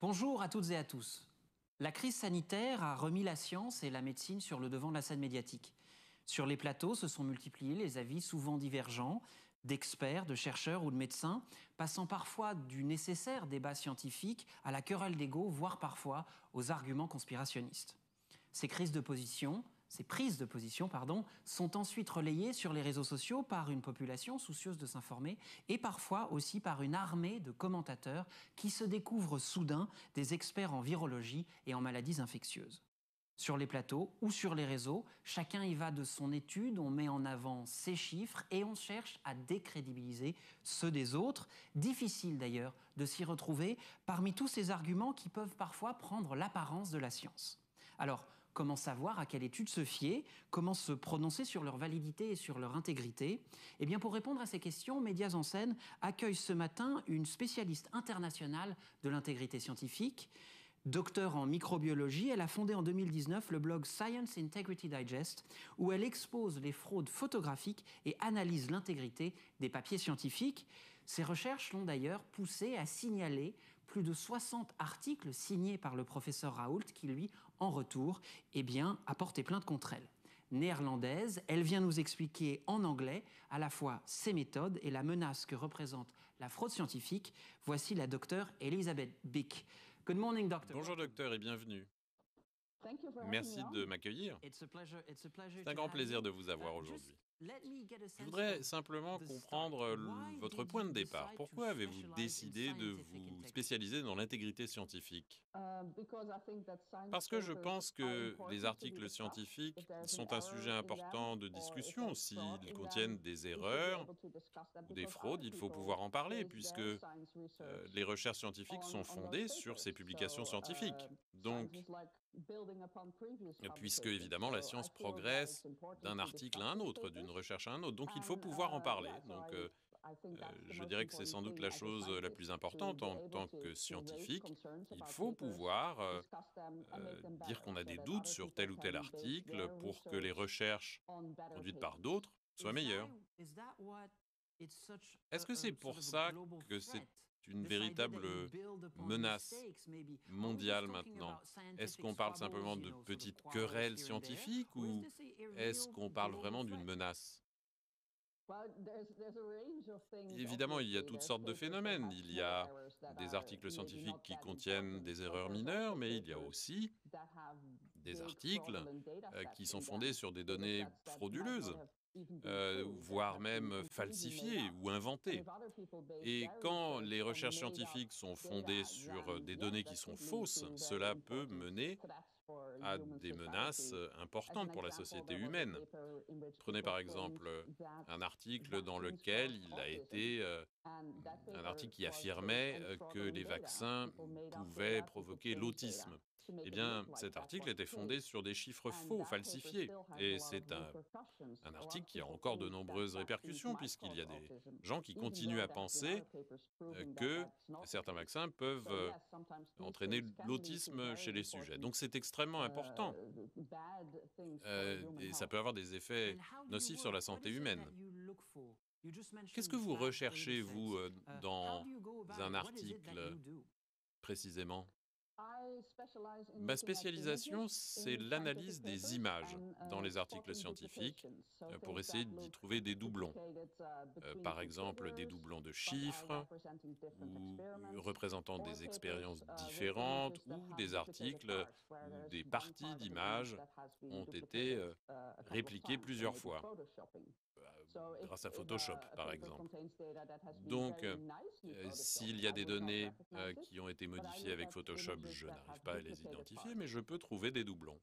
Bonjour à toutes et à tous. La crise sanitaire a remis la science et la médecine sur le devant de la scène médiatique. Sur les plateaux se sont multipliés les avis souvent divergents d'experts, de chercheurs ou de médecins, passant parfois du nécessaire débat scientifique à la querelle d'ego, voire parfois aux arguments conspirationnistes. Ces prises de position, sont ensuite relayées sur les réseaux sociaux par une population soucieuse de s'informer et parfois aussi par une armée de commentateurs qui se découvrent soudain des experts en virologie et en maladies infectieuses. Sur les plateaux ou sur les réseaux, chacun y va de son étude, on met en avant ses chiffres et on cherche à décrédibiliser ceux des autres. Difficile d'ailleurs de s'y retrouver parmi tous ces arguments qui peuvent parfois prendre l'apparence de la science. Alors, comment savoir à quelle étude se fier? Comment se prononcer sur leur validité et sur leur intégrité? Eh bien, pour répondre à ces questions, Médias en scène accueille ce matin une spécialiste internationale de l'intégrité scientifique. Docteur en microbiologie, elle a fondé en 2019 le blog Science Integrity Digest, où elle expose les fraudes photographiques et analyse l'intégrité des papiers scientifiques. Ses recherches l'ont d'ailleurs poussée à signaler plus de 60 articles signés par le professeur Raoult qui, lui, en retour, a porté plainte contre elle. Néerlandaise, elle vient nous expliquer en anglais à la fois ses méthodes et la menace que représente la fraude scientifique. Voici la docteure Elisabeth Bick. Good morning, doctor. Bonjour docteur et bienvenue. Merci de m'accueillir. C'est un grand plaisir de vous avoir aujourd'hui. Je voudrais simplement comprendre votre point de départ. Pourquoi avez-vous décidé de vous spécialiser dans l'intégrité scientifique? Parce que je pense que les articles scientifiques sont un sujet important de discussion. S'ils contiennent des erreurs ou des fraudes, il faut pouvoir en parler puisque les recherches scientifiques sont fondées sur ces publications scientifiques. Donc, puisque évidemment la science progresse d'un article à un autre, d'une recherche à un autre. Donc il faut pouvoir en parler. Donc je dirais que c'est sans doute la chose la plus importante en tant que scientifique. Il faut pouvoir dire qu'on a des doutes sur tel ou tel article pour que les recherches conduites par d'autres soient meilleures. Est-ce que c'est pour ça que c'est une véritable menace mondiale maintenant? Est-ce qu'on parle simplement de petites querelles scientifiques ou est-ce qu'on parle vraiment d'une menace? Évidemment, il y a toutes sortes de phénomènes. Il y a des articles scientifiques qui contiennent des erreurs mineures, mais il y a aussi des articles qui sont fondés sur des données frauduleuses. Voire même falsifiées ou inventées. Et quand les recherches scientifiques sont fondées sur des données qui sont fausses, cela peut mener à des menaces importantes pour la société humaine. Prenez par exemple un article dans lequel il a été un article qui affirmait que les vaccins pouvaient provoquer l'autisme. Eh bien, cet article était fondé sur des chiffres faux, falsifiés. Et c'est un article qui a encore de nombreuses répercussions, puisqu'il y a des gens qui continuent à penser que certains vaccins peuvent entraîner l'autisme chez les sujets. Donc c'est extrêmement important. Et ça peut avoir des effets nocifs sur la santé humaine. Qu'est-ce que vous recherchez, vous, dans un article précisément? Ma spécialisation, c'est l'analyse des images dans les articles scientifiques pour essayer d'y trouver des doublons. Par exemple, des doublons de chiffres ou représentant des expériences différentes ou des articles où des parties d'images ont été répliquées plusieurs fois grâce à Photoshop, par exemple. Donc, s'il y a des données qui ont été modifiées avec Photoshop, je n'arrive pas à les identifier, mais je peux trouver des doublons.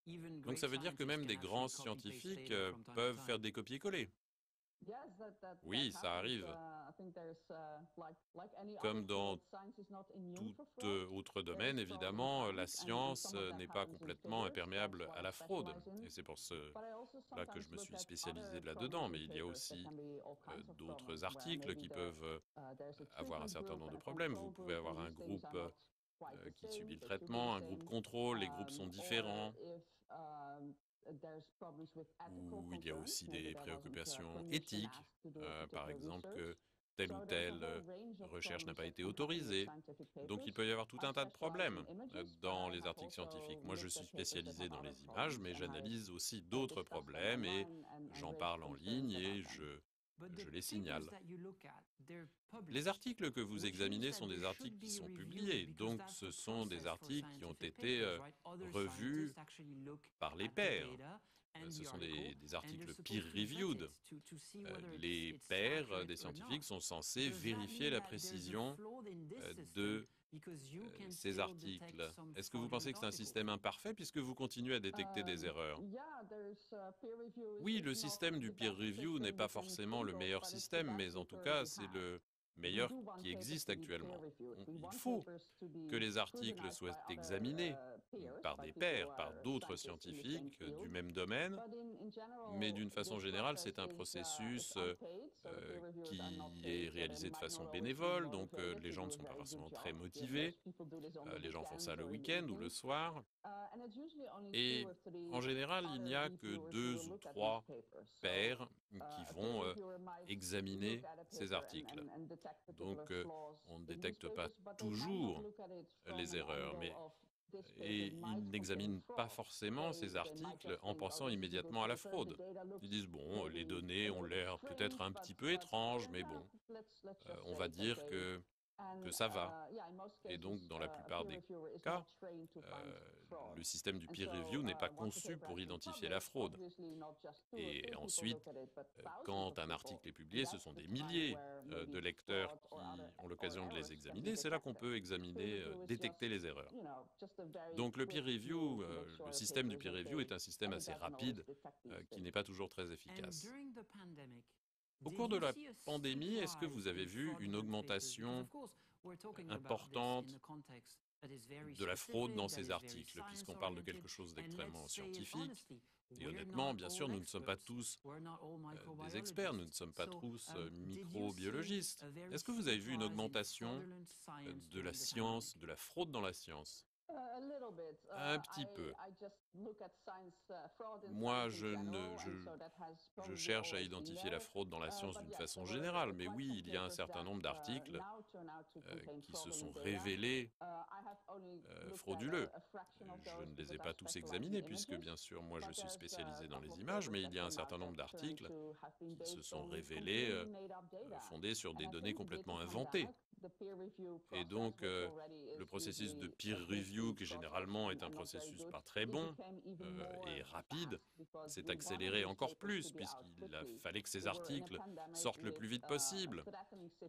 Donc, ça veut dire que même des grands scientifiques peuvent faire des copier-coller. Oui, ça arrive. Comme dans tout autre domaine, évidemment, la science n'est pas complètement imperméable à la fraude. Et c'est pour cela que je me suis spécialisé là-dedans. Mais il y a aussi d'autres articles qui peuvent avoir un certain nombre de problèmes. Vous pouvez avoir un groupe qui subit le traitement, un groupe contrôle, les groupes sont différents, où il y a aussi des préoccupations éthiques, par exemple que telle ou telle recherche n'a pas été autorisée. Donc il peut y avoir tout un tas de problèmes dans les articles scientifiques. Moi, je suis spécialisé dans les images, mais j'analyse aussi d'autres problèmes et j'en parle en ligne et je les signale. Les articles que vous examinez sont des articles qui sont publiés, donc ce sont des articles qui ont été revus par les pairs. Ce sont des articles peer-reviewed. Les pairs des scientifiques sont censés vérifier la précision de ces articles. Est-ce que vous pensez que c'est un système imparfait puisque vous continuez à détecter des erreurs? Oui, le système du peer review n'est pas forcément le meilleur système, mais en tout cas, c'est le meilleur qui existe actuellement. Il faut que les articles soient examinés par des pairs, par d'autres scientifiques du même domaine, mais d'une façon générale, c'est un processus qui est réalisé de façon bénévole, donc les gens ne sont pas forcément très motivés, les gens font ça le week-end ou le soir, et en général, il n'y a que 2 ou 3 pairs qui vont examiner ces articles. Donc, on ne détecte pas toujours les erreurs, et ils n'examinent pas forcément ces articles en pensant immédiatement à la fraude. Ils disent, bon, les données ont l'air peut-être un petit peu étranges, mais bon, on va dire que ça va. Et donc, dans la plupart des cas, le système du peer review n'est pas conçu pour identifier la fraude. Et ensuite, quand un article est publié, ce sont des milliers de lecteurs qui ont l'occasion de les examiner. C'est là qu'on peut détecter les erreurs. Donc le peer review, le système du peer review est un système assez rapide qui n'est pas toujours très efficace. Au cours de la pandémie, est-ce que vous avez vu une augmentation importante de la fraude dans ces articles, puisqu'on parle de quelque chose d'extrêmement scientifique? Et honnêtement, bien sûr, nous ne sommes pas tous des experts, nous ne sommes pas tous microbiologistes. Est-ce que vous avez vu une augmentation de la science, de la fraude dans la science? Un petit peu. Moi, je cherche à identifier la fraude dans la science d'une façon générale, mais oui, il y a un certain nombre d'articles qui se sont révélés frauduleux. Je ne les ai pas tous examinés, puisque bien sûr, moi, je suis spécialisé dans les images, mais il y a un certain nombre d'articles qui se sont révélés fondés sur des données complètement inventées. Et donc, le processus de peer review, qui généralement est un processus pas très bon et rapide, s'est accéléré encore plus, puisqu'il fallait que ces articles sortent le plus vite possible.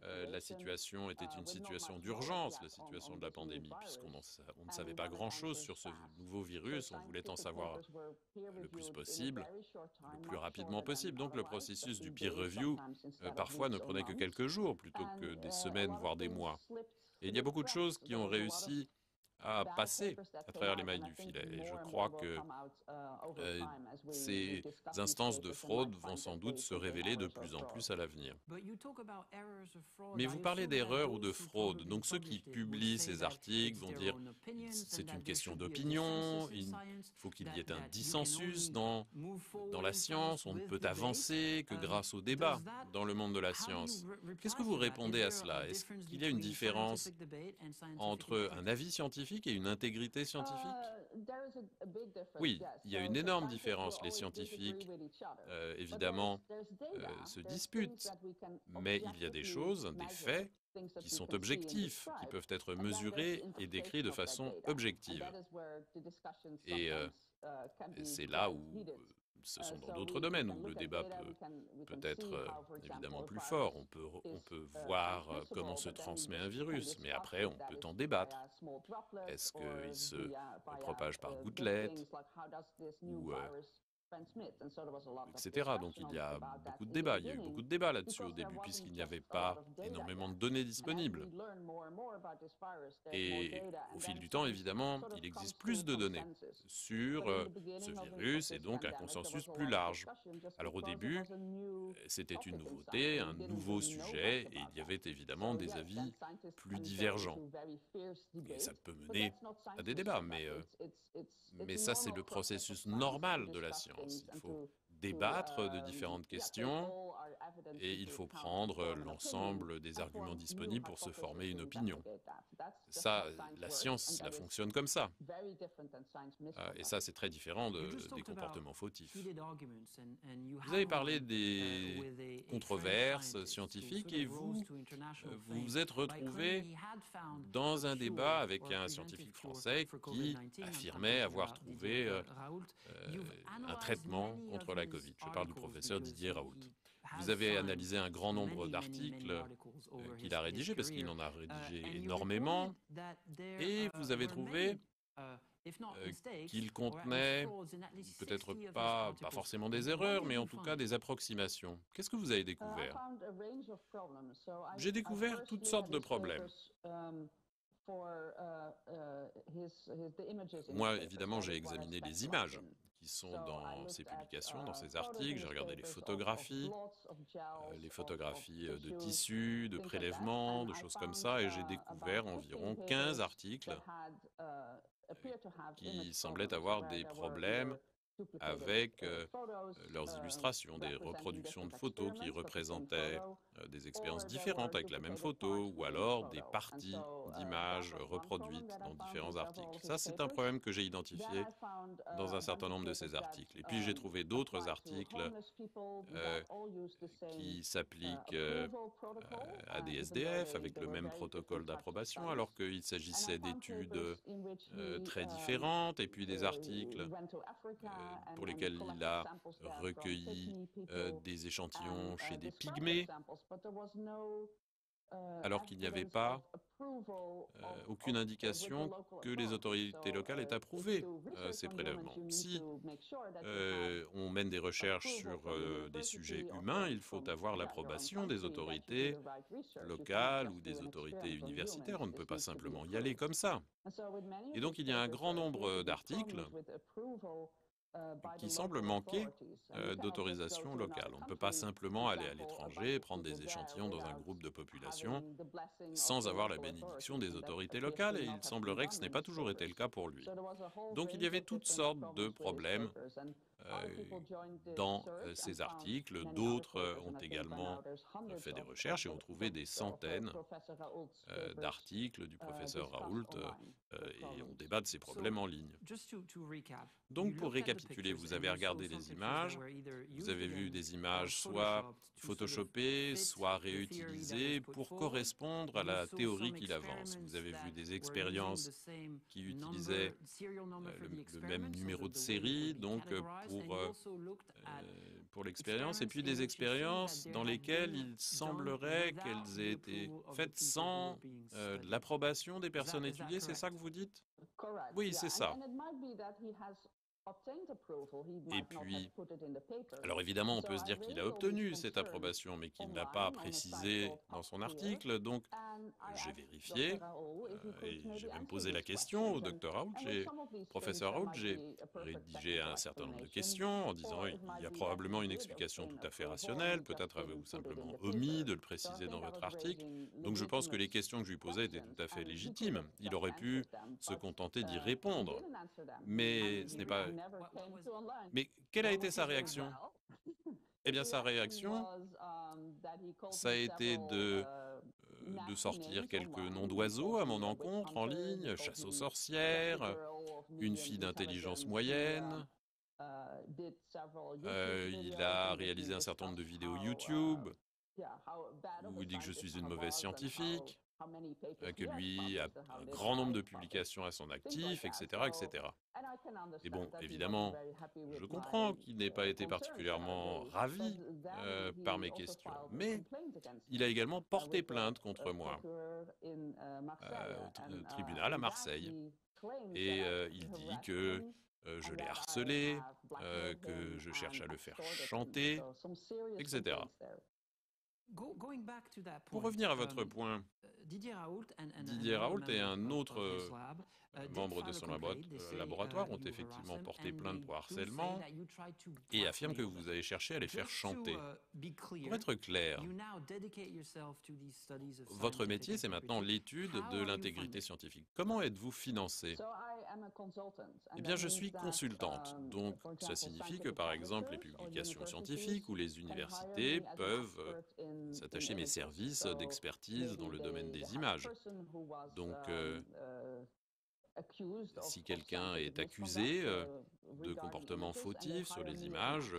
La situation était une situation d'urgence, la situation de la pandémie, puisqu'on ne savait pas grand-chose sur ce nouveau virus, on voulait en savoir le plus possible, le plus rapidement possible. Donc le processus du peer review, parfois, ne prenait que quelques jours, plutôt que des semaines, voire des mois. Et il y a beaucoup de choses qui ont réussi à passer à travers les mailles du filet. Et je crois que ces instances de fraude vont sans doute se révéler de plus en plus à l'avenir. Mais vous parlez d'erreurs ou de fraude. Donc ceux qui publient ces articles vont dire c'est une question d'opinion, il faut qu'il y ait un dissensus dans la science, on ne peut avancer que grâce au débat dans le monde de la science. Qu'est-ce que vous répondez à cela? Est-ce qu'il y a une différence entre un avis scientifique et une intégrité scientifique? Oui, il y a une énorme différence. Les scientifiques, évidemment, se disputent, mais il y a des choses, des faits, qui sont objectifs, qui peuvent être mesurés et décrits de façon objective. Et c'est là où ce sont dans d'autres domaines où le débat peut être évidemment plus fort. On peut voir comment se transmet un virus, mais après on peut en débattre. Est-ce qu'il se propage par gouttelettes ou etc. Donc il y a beaucoup de débats. Il y a eu beaucoup de débats là-dessus au début, puisqu'il n'y avait pas énormément de données disponibles. Et au fil du temps, évidemment, il existe plus de données sur ce virus et donc un consensus plus large. Alors au début, c'était une nouveauté, un nouveau sujet, et il y avait évidemment des avis plus divergents. Et ça peut mener à des débats, mais ça c'est le processus normal de la science. Il faut débattre de différentes questions et il faut prendre l'ensemble des arguments disponibles pour se former une opinion. Ça, la science, ça fonctionne comme ça. Et ça, c'est très différent des comportements fautifs. Vous avez parlé des controverses scientifiques et vous vous êtes retrouvé dans un débat avec un scientifique français qui affirmait avoir trouvé un traitement contre la Covid. Je parle du professeur Didier Raoult. Vous avez analysé un grand nombre d'articles qu'il a rédigés, parce qu'il en a rédigé énormément, et vous avez trouvé qu'il contenait peut-être pas forcément des erreurs, mais en tout cas des approximations. Qu'est-ce que vous avez découvert? J'ai découvert toutes sortes de problèmes. Moi, évidemment, j'ai examiné les images qui sont dans ces publications, dans ces articles. J'ai regardé les photographies de tissus, de prélèvements, de choses comme ça, et j'ai découvert environ 15 articles qui semblaient avoir des problèmes avec leurs illustrations, des reproductions de photos qui représentaient des expériences différentes avec la même photo, ou alors des parties d'images reproduites dans différents articles. Ça, c'est un problème que j'ai identifié dans un certain nombre de ces articles. Et puis, j'ai trouvé d'autres articles qui s'appliquent à des SDF avec le même protocole d'approbation, alors qu'il s'agissait d'études très différentes, et puis des articles pour lesquels il a recueilli des échantillons chez des pygmées, alors qu'il n'y avait pas aucune indication que les autorités locales aient approuvé ces prélèvements. Si on mène des recherches sur des sujets humains, il faut avoir l'approbation des autorités locales ou des autorités universitaires. On ne peut pas simplement y aller comme ça. Et donc il y a un grand nombre d'articles qui semble manquer d'autorisation locale. On ne peut pas simplement aller à l'étranger, prendre des échantillons dans un groupe de population sans avoir la bénédiction des autorités locales, et il semblerait que ce n'ait pas toujours été le cas pour lui. Donc il y avait toutes sortes de problèmes dans ces articles. D'autres ont également fait des recherches et ont trouvé des centaines d'articles du professeur Raoult et on débat de ces problèmes en ligne. Donc pour récapituler, vous avez regardé les images, vous avez vu des images soit photoshopées, soit réutilisées pour correspondre à la théorie qu'il avance. Vous avez vu des expériences qui utilisaient le même numéro de série, donc pour l'expérience, et puis des expériences dans lesquelles il semblerait qu'elles aient été faites sans l'approbation des personnes étudiées, c'est ça que vous dites? Oui, c'est ça. Et puis, alors évidemment, on peut se dire qu'il a obtenu cette approbation, mais qu'il ne l'a pas précisé dans son article, donc j'ai vérifié, et j'ai même posé la question au docteur Raoult, professeur Raoult, j'ai rédigé un certain nombre de questions en disant il y a probablement une explication tout à fait rationnelle, peut-être avez-vous simplement omis de le préciser dans votre article, donc je pense que les questions que je lui posais étaient tout à fait légitimes, il aurait pu se contenter d'y répondre, mais ce n'est pas... Mais quelle a été sa réaction? Eh bien, sa réaction, ça a été de sortir quelques noms d'oiseaux à mon encontre en ligne, chasse aux sorcières, une fille d'intelligence moyenne. Il a réalisé un certain nombre de vidéos YouTube où il dit que je suis une mauvaise scientifique, que lui a un grand nombre de publications à son actif, etc., etc. Et bon, évidemment, je comprends qu'il n'ait pas été particulièrement ravi par mes questions, mais il a également porté plainte contre moi au tribunal à Marseille. Et il dit que je l'ai harcelé, que je cherche à le faire chanter, etc. Pour revenir à votre point, Didier Raoult Didier Raoult et un autre membre de son laboratoire ont effectivement porté plainte pour harcèlement et affirment que vous avez cherché à les faire chanter. Pour être clair, votre métier, c'est maintenant l'étude de l'intégrité scientifique. Comment êtes-vous financé? Eh bien, je suis consultante. Donc, ça signifie que, par exemple, les publications scientifiques ou les universités peuvent s'attacher mes services d'expertise dans le domaine des images. Donc, si quelqu'un est accusé de comportement fautif sur les images,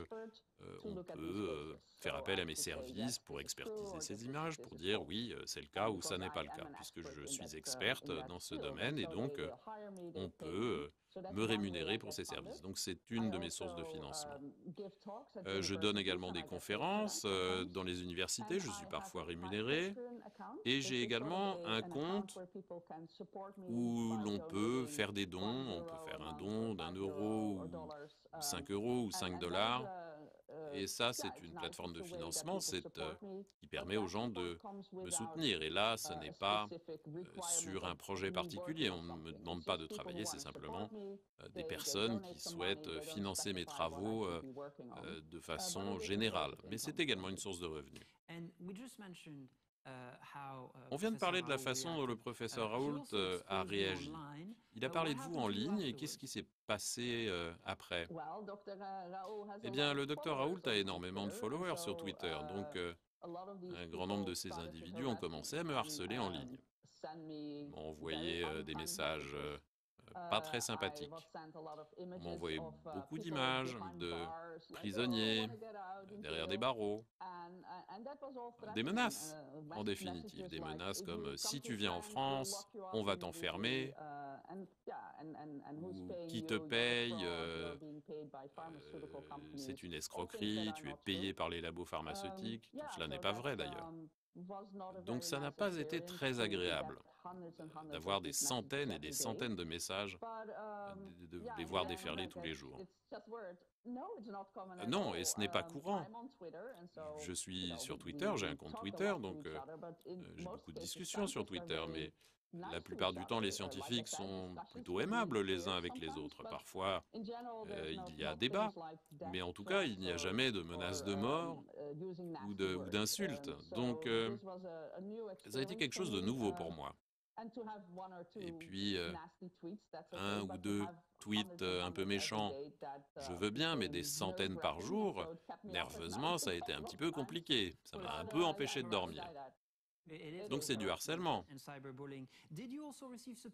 on peut faire appel à mes services pour expertiser ces images, pour dire oui, c'est le cas ou ça n'est pas le cas, puisque je suis experte dans ce domaine et donc on peut me rémunérer pour ces services. Donc c'est une de mes sources de financement. Je donne également des conférences dans les universités, je suis parfois rémunéré et j'ai également un compte où l'on peut faire des dons, on peut faire un don d'1 euro ou 5 euros ou 5 dollars. Et ça, c'est une plateforme de financement qui permet aux gens de me soutenir. Et là, ce n'est pas sur un projet particulier, on ne me demande pas de travailler, c'est simplement des personnes qui souhaitent financer mes travaux de façon générale. Mais c'est également une source de revenus. On vient de parler de la façon dont le professeur Raoult a réagi. Il a parlé de vous en ligne et qu'est-ce qui s'est passé après? Eh bien, le docteur Raoult a énormément de followers sur Twitter, donc un grand nombre de ces individus ont commencé à me harceler en ligne. Ils m'ont envoyé des messages pas très sympathiques. On m'a envoyé beaucoup d'images de prisonniers derrière des barreaux. Des menaces, en définitive. Des menaces comme si tu viens en France, on va t'enfermer, ou qui te paye, c'est une escroquerie, tu es payé par les labos pharmaceutiques. Tout cela n'est pas vrai d'ailleurs. Donc ça n'a pas été très agréable d'avoir des centaines et des centaines de messages, de les voir déferler tous les jours. Non, et ce n'est pas courant. Je suis sur Twitter, j'ai un compte Twitter, donc j'ai beaucoup de discussions sur Twitter, mais la plupart du temps, les scientifiques sont plutôt aimables les uns avec les autres. Parfois, il y a débat, mais en tout cas, il n'y a jamais de menaces de mort ou d'insultes. Donc, ça a été quelque chose de nouveau pour moi. Et puis, un ou deux tweets un peu méchants, je veux bien, mais des centaines par jour, nerveusement, ça a été un petit peu compliqué. Ça m'a un peu empêché de dormir. Donc c'est du harcèlement.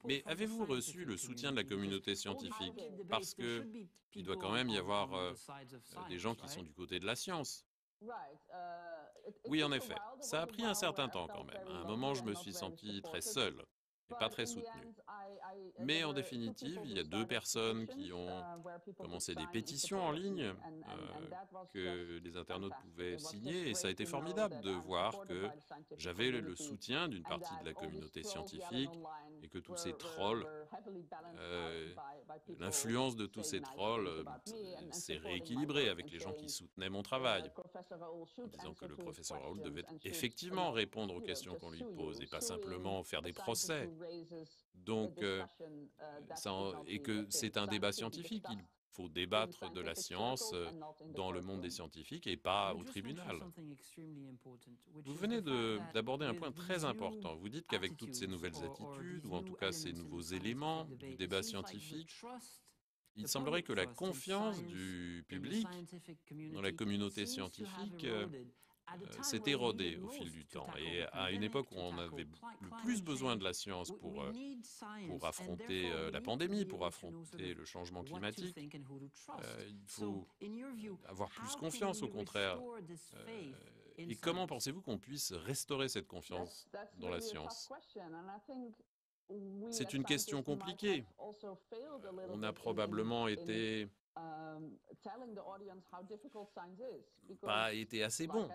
Mais avez-vous reçu le soutien de la communauté scientifique? Parce qu'il doit quand même y avoir des gens qui sont du côté de la science. Oui, en effet, ça a pris un certain temps quand même. À un moment, je me suis senti très seul et pas très soutenu. Mais en définitive, il y a 2 personnes qui ont commencé des pétitions en ligne que les internautes pouvaient signer et ça a été formidable de voir que j'avais le soutien d'une partie de la communauté scientifique et que tous ces trolls, l'influence de tous ces trolls s'est rééquilibrée avec les gens qui soutenaient mon travail, en disant que le professeur Raoult devait effectivement répondre aux questions qu'on lui pose et pas simplement faire des procès. Donc, et que c'est un débat scientifique. Il faut débattre de la science dans le monde des scientifiques et pas au tribunal. Vous venez d'aborder un point très important. Vous dites qu'avec toutes ces nouvelles attitudes, ou en tout cas ces nouveaux éléments du débat scientifique, il semblerait que la confiance du public dans la communauté scientifique s'est érodée au fil du temps. Et à une époque où on avait le plus besoin de la science pour affronter la pandémie, pour affronter le changement climatique, il faut avoir plus confiance au contraire. Et comment pensez-vous qu'on puisse restaurer cette confiance dans la science? C'est une question compliquée. On a probablement été pas été assez bon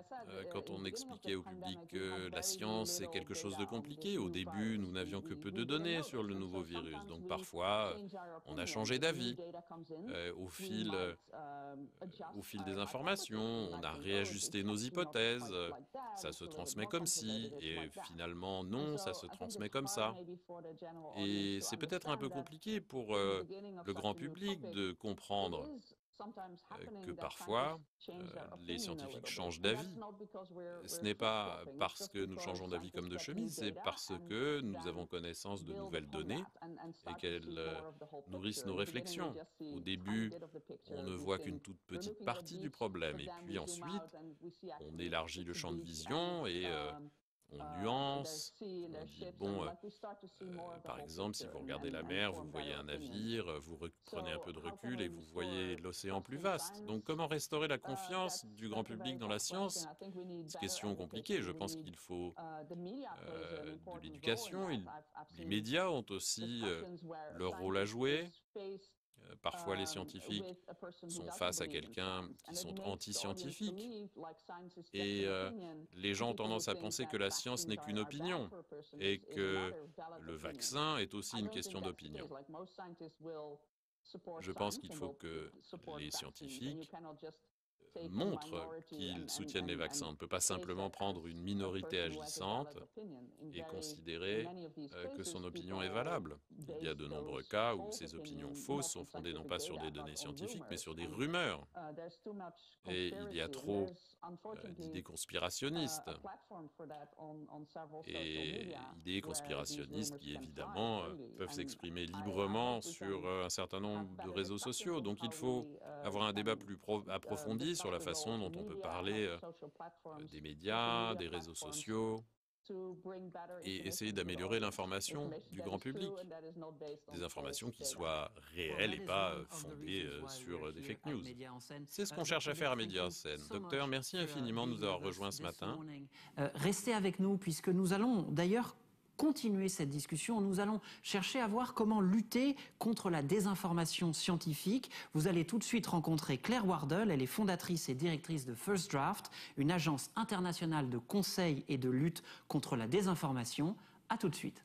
quand on expliquait au public que la science est quelque chose de compliqué. Au début, nous n'avions que peu de données sur le nouveau virus, donc parfois on a changé d'avis au fil des informations, on a réajusté nos hypothèses, ça se transmet comme si, et finalement non, ça se transmet comme ça. Et c'est peut-être un peu compliqué pour le grand public de comprendre que parfois les scientifiques changent d'avis. Ce n'est pas parce que nous changeons d'avis comme de chemise, c'est parce que nous avons connaissance de nouvelles données et qu'elles nourrissent nos réflexions. Au début, on ne voit qu'une toute petite partie du problème et puis ensuite, on élargit le champ de vision et on nuance, on dit, bon, par exemple, si vous regardez la mer, vous voyez un navire, vous prenez un peu de recul et vous voyez l'océan plus vaste. Donc comment restaurer la confiance du grand public dans la science? C'est une question compliquée. Je pense qu'il faut de l'éducation. Les médias ont aussi leur rôle à jouer. Parfois, les scientifiques sont face à quelqu'un qui sont anti-scientifiques et les gens ont tendance à penser que la science n'est qu'une opinion et que le vaccin est aussi une question d'opinion. Je pense qu'il faut que les scientifiques montrent qu'ils soutiennent les vaccins. On ne peut pas simplement prendre une minorité agissante et considérer que son opinion est valable. Il y a de nombreux cas où ces opinions fausses sont fondées non pas sur des données scientifiques, mais sur des rumeurs. Et il y a trop d'idées conspirationnistes. Et idées conspirationnistes qui, évidemment, peuvent s'exprimer librement sur un certain nombre de réseaux sociaux. Donc il faut avoir un débat plus approfondi sur la façon dont on peut parler des médias, des réseaux sociaux, et essayer d'améliorer l'information du grand public. Des informations qui soient réelles et pas fondées sur des fake news. C'est ce qu'on cherche à faire à Médias en Scène. Docteur, merci infiniment de nous avoir rejoints ce matin. Restez avec nous puisque nous allons d'ailleurs continuer cette discussion. Nous allons chercher à voir comment lutter contre la désinformation scientifique. Vous allez tout de suite rencontrer Claire Wardle. Elle est fondatrice et directrice de First Draft, une agence internationale de conseil et de lutte contre la désinformation. À tout de suite.